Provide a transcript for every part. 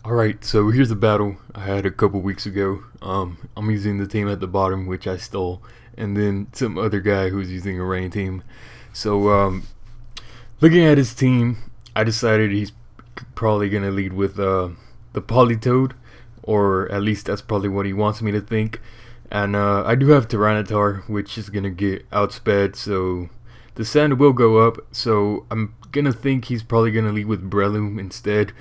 Alright, so here's a battle I had a couple weeks ago. I'm using the team at the bottom, which I stole, and then some other guy who's using a rain team. So, looking at his team, I decided he's probably gonna lead with the Polytoad, or at least that's probably what he wants me to think. And I do have Tyranitar, which is gonna get outsped, so the sand will go up. So I'm gonna think he's probably gonna lead with Breloom instead.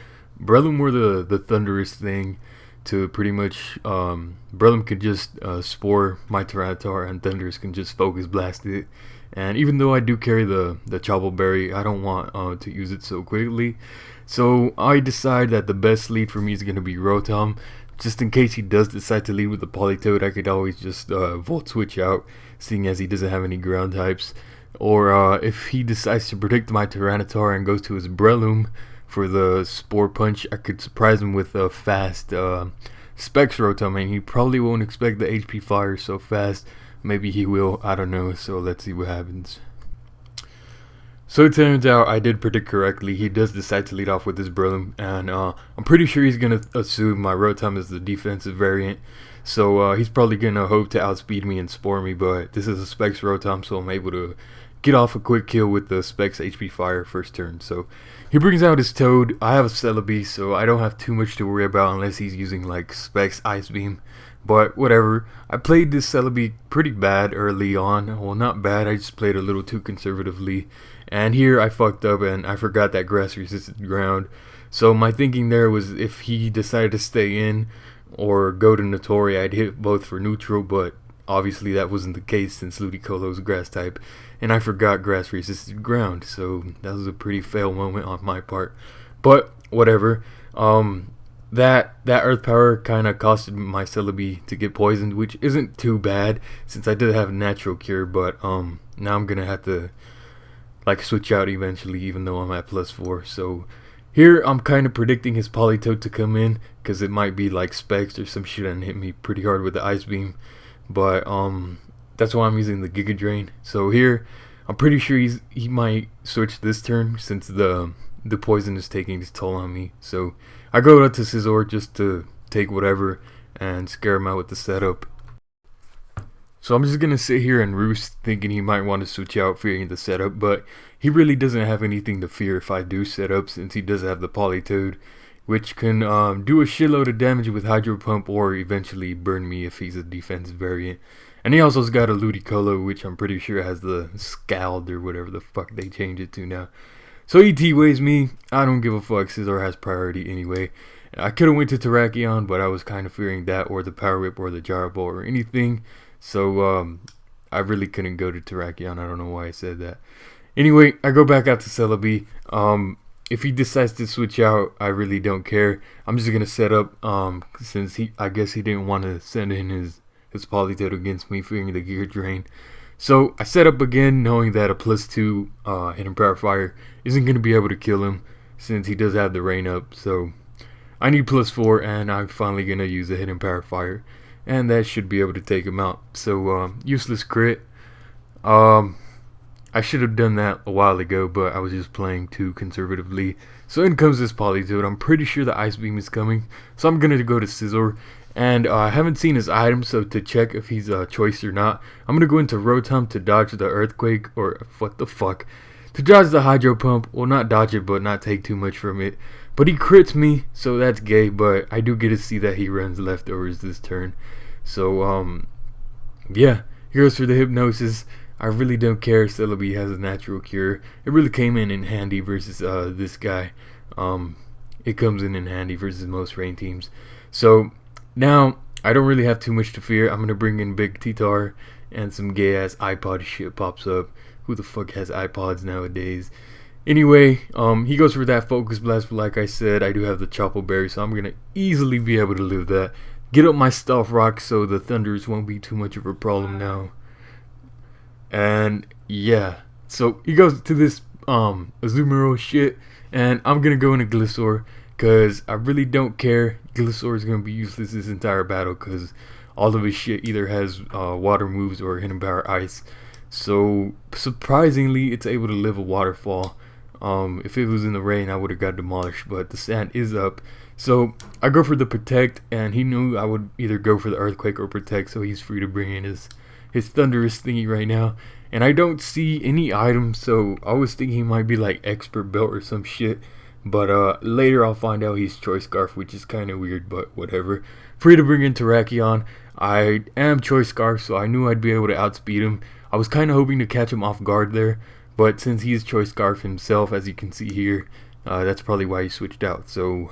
Breloom were the thunderous thing to pretty much Breloom could just spore my Tyranitar, and Thundurus can just focus blast it. And even though I do carry the Chople Berry, I don't want to use it so quickly. So I decide that the best lead for me is going to be Rotom. Just in case he does decide to lead with the Polytoad, I could always just Volt Switch out, seeing as he doesn't have any ground types. Or if he decides to predict my Tyranitar and goes to his Breloom for the Spore Punch, I could surprise him with a fast Specs Rotom, and he probably won't expect the HP fire so fast. Maybe he will, I don't know, so let's see what happens. So it turns out I did predict correctly. He does decide to lead off with his Breloom, and I'm pretty sure he's going to assume my Rotom is the defensive variant. So he's probably going to hope to outspeed me and spore me, but this is a Specs Rotom, so I'm able to get off a quick kill with the Specs HP Fire first turn. So he brings out his Toad. I have a Celebi, so I don't have too much to worry about unless he's using like Specs Ice Beam. But whatever, I played this Celebi pretty bad early on. Well, not bad, I just played a little too conservatively. And here I fucked up and I forgot that grass resisted ground. So my thinking there was if he decided to stay in or go to Notori, I'd hit both for neutral, but obviously that wasn't the case since Ludicolo's grass type. And I forgot grass resisted ground, so that was a pretty fail moment on my part. But whatever. That earth power kind of costed my Celebi to get poisoned, which isn't too bad since I did have natural cure. But now I'm gonna have to like switch out eventually, even though I'm at +4. So here I'm kind of predicting his Polytoad to come in because it might be like Specs or some shit and hit me pretty hard with the Ice Beam. But that's why I'm using the Giga Drain. So here I'm pretty sure he might switch this turn since the poison is taking its toll on me. So I go out to Scizor just to take whatever and scare him out with the setup. So I'm just gonna sit here and roost, thinking he might want to switch out, fearing the setup, but he really doesn't have anything to fear if I do set up, since he does have the Polytoad, which can do a shitload of damage with Hydro Pump or eventually burn me if he's a defensive variant. And he also's got a Ludicolo, which I'm pretty sure has the Scald or whatever the fuck they changed it to now. So he T-Ways me. I don't give a fuck. Scizor has priority anyway. I could have went to Terrakion, but I was kind of fearing that or the Power Whip or the Gyro Ball or anything. So I really couldn't go to Terrakion. I don't know why I said that. Anyway, I go back out to Celebi. If he decides to switch out, I really don't care. I'm just gonna set up since I guess he didn't want to send in his Polytoad against me, fearing the Gear Drain. So I set up again, knowing that a +2 Hidden Power Fire isn't going to be able to kill him since he does have the rain up. So I need +4, and I'm finally going to use a Hidden Power Fire, and that should be able to take him out. So useless crit. I should have done that a while ago, but I was just playing too conservatively. So in comes this Polytoad. I'm pretty sure the Ice Beam is coming, so I'm going to go to Scizor. And I haven't seen his item, so to check if he's a choice or not, I'm going to go into Rotom to dodge the Earthquake, or what the fuck, to dodge the Hydro Pump. Well, not dodge it, but not take too much from it. But he crits me, so that's gay, but I do get to see that he runs leftovers this turn. So, yeah, he goes for the Hypnosis. I really don't care. Celebi has a natural cure. It really came in handy versus this guy. It comes in handy versus most rain teams. So now I don't really have too much to fear. I'm gonna bring in Big T-Tar, and some gay ass iPod shit pops up. Who the fuck has iPods nowadays? Anyway, he goes for that Focus Blast, but like I said, I do have the Chople Berry, so I'm gonna easily be able to live that. Get up my Stealth Rock so the Thunders won't be too much of a problem now. And yeah, so he goes to this Azumarill shit, and I'm gonna go into Gliscor because I really don't care. Gliscor is gonna be useless this entire battle because all of his shit either has water moves or Hidden Power Ice. So surprisingly, it's able to live a Waterfall. If it was in the rain, I would have got demolished, but the sand is up. So I go for the protect, and he knew I would either go for the earthquake or protect, so he's free to bring in his thunderous thingy right now. And I don't see any items, so I was thinking he might be like expert belt or some shit. But later I'll find out he's choice scarf, which is kind of weird, but whatever. Free to bring in Terrakion. I am choice scarf, so I knew I'd be able to outspeed him. I was kind of hoping to catch him off guard there, but since he's choice scarf himself, as you can see here, that's probably why he switched out. So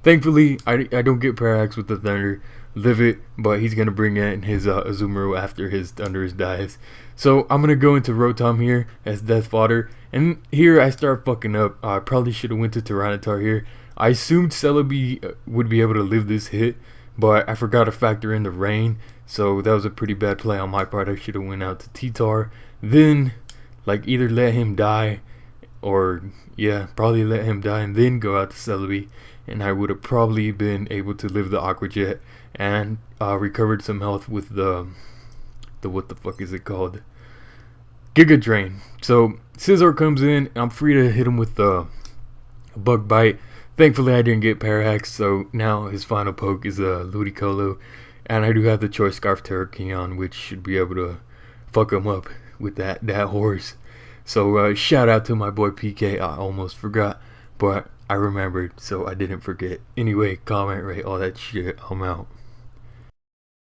thankfully, I don't get Parallax with the Thunder. Live it, but he's going to bring in his Azumarill after his Thunderous dies. So I'm going to go into Rotom here as Death Fodder. And here I start fucking up. I probably should have went to Tyranitar here. I assumed Celebi would be able to live this hit, but I forgot to factor in the rain. So that was a pretty bad play on my part. I should have went out to T-Tar. Then, like, either let him die, or, yeah, probably let him die and then go out to Celebi. And I would have probably been able to live the Aqua Jet and recovered some health with the what the fuck is it called? Giga Drain. So Scizor comes in, and I'm free to hit him with the Bug Bite. Thankfully I didn't get Parallax, so now his final poke is a Ludicolo, and I do have the Choice Scarf Terrakion, which should be able to fuck him up with that horse. So shout out to my boy PK. I almost forgot, but I remembered, so I didn't forget. Anyway, comment, rate, all that shit. I'm out.